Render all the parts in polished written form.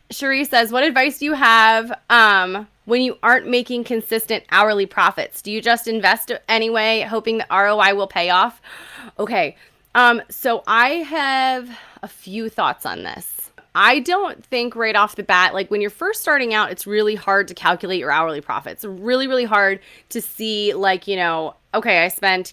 Cherie says, what advice do you have when you aren't making consistent hourly profits? Do you just invest anyway, hoping the ROI will pay off? Okay. So I have a few thoughts on this. I don't think right off the bat, like when you're first starting out, it's really hard to calculate your hourly profits. Really, really hard to see, like, okay, I spent,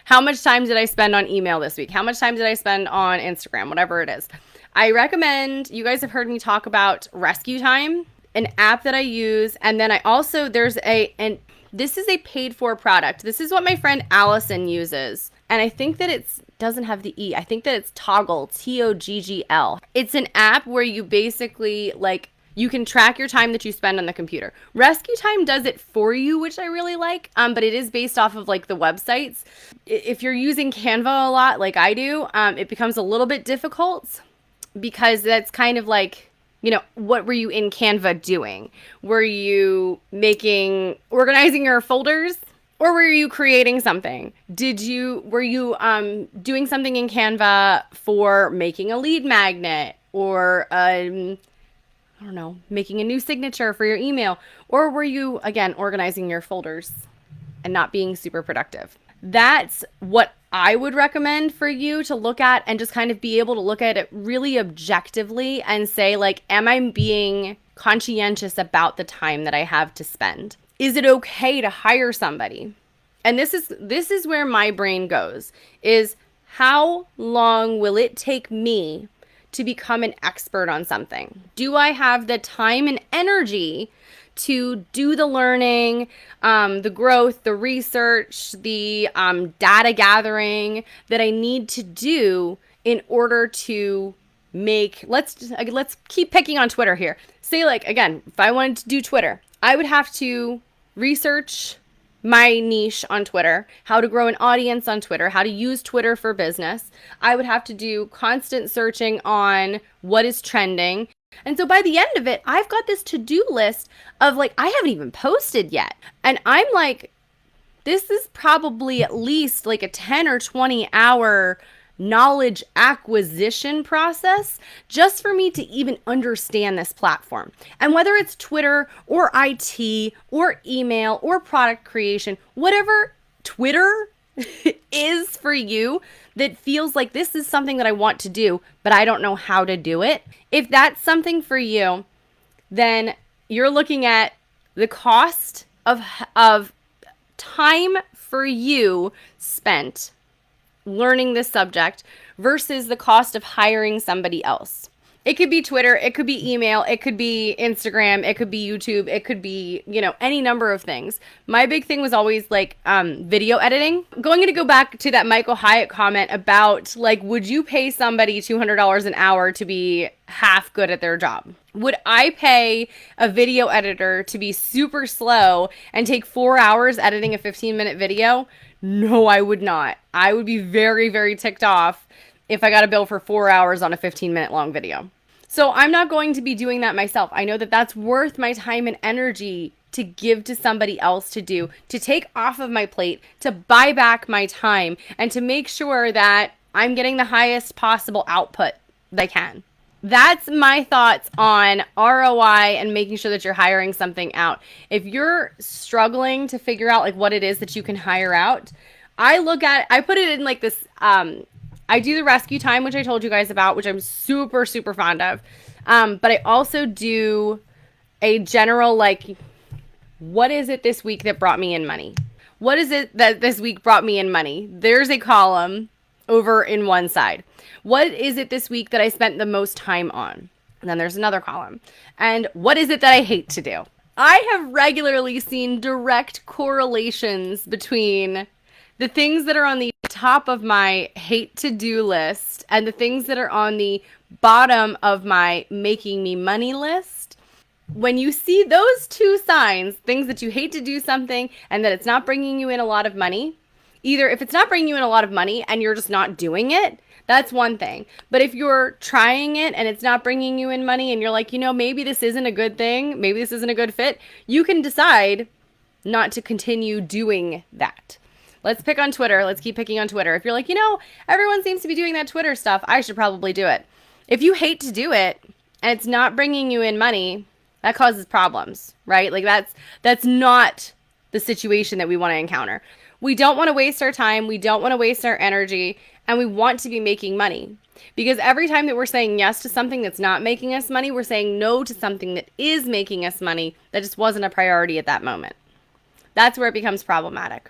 how much time did I spend on email this week? How much time did I spend on Instagram? Whatever it is. I recommend, you guys have heard me talk about Rescue Time, an app that I use. And then I also, this is a paid for product. This is what my friend Allison uses. And I think that it doesn't have the E. I think that it's Toggle, Toggl. It's an app where you basically you can track your time that you spend on the computer. Rescue Time does it for you, which I really like, but it is based off of the websites. If you're using Canva a lot like I do, it becomes a little bit difficult because that's kind of what were you in Canva doing? Were you organizing your folders? Or were you creating something? Were you doing something in Canva for making a lead magnet or I don't know, making a new signature for your email? Or were you, again, organizing your folders and not being super productive? That's what I would recommend for you to look at and just kind of be able to look at it really objectively and say, am I being conscientious about the time that I have to spend? Is it okay to hire somebody? And this is where my brain goes, is how long will it take me to become an expert on something? Do I have the time and energy to do the learning, the growth, the research, the data gathering that I need to do in order to make, let's keep picking on Twitter here. Say again, if I wanted to do Twitter, I would have to research my niche on Twitter, how to grow an audience on Twitter, how to use Twitter for business. I would have to do constant searching on what is trending. And so by the end of it, I've got this to-do list of I haven't even posted yet. And I'm this is probably at least a 10 or 20 hour knowledge acquisition process just for me to even understand this platform. And whether it's Twitter or IT or email or product creation, whatever Twitter is for you that feels like this is something that I want to do, but I don't know how to do it. If that's something for you, then you're looking at the cost of time for you spent learning this subject versus the cost of hiring somebody else. It could be Twitter, it could be email, it could be Instagram, it could be YouTube, it could be, any number of things. My big thing was always video editing. Going to go back to that Michael Hyatt comment about would you pay somebody $200 an hour to be half good at their job? Would I pay a video editor to be super slow and take 4 hours editing a 15-minute video? No, I would not. I would be very, very ticked off if I got a bill for 4 hours on a 15-minute long video. So I'm not going to be doing that myself. I know that that's worth my time and energy to give to somebody else to do, to take off of my plate, to buy back my time, and to make sure that I'm getting the highest possible output that I can. That's my thoughts on ROI and making sure that you're hiring something out. If you're struggling to figure out what it is that you can hire out, I put it in this, I do the Rescue Time, which I told you guys about, which I'm super, super fond of. But I also do a general, what is it this week that brought me in money? What is it that this week brought me in money? There's a column over in one side. What is it this week that I spent the most time on? And then there's another column. And what is it that I hate to do? I have regularly seen direct correlations between the things that are on the top of my hate to do list and the things that are on the bottom of my making me money list. When you see those two signs, things that you hate to do something and that it's not bringing you in a lot of money, either if it's not bringing you in a lot of money and you're just not doing it, that's one thing. But if you're trying it and it's not bringing you in money and you're maybe this isn't a good thing, maybe this isn't a good fit, you can decide not to continue doing that. Let's pick on Twitter. Let's keep picking on Twitter. If you're everyone seems to be doing that Twitter stuff, I should probably do it. If you hate to do it and it's not bringing you in money, that causes problems, right? Like that's not the situation that we want to encounter. We don't want to waste our time, we don't want to waste our energy, and we want to be making money. Because every time that we're saying yes to something that's not making us money, we're saying no to something that is making us money that just wasn't a priority at that moment. That's where it becomes problematic.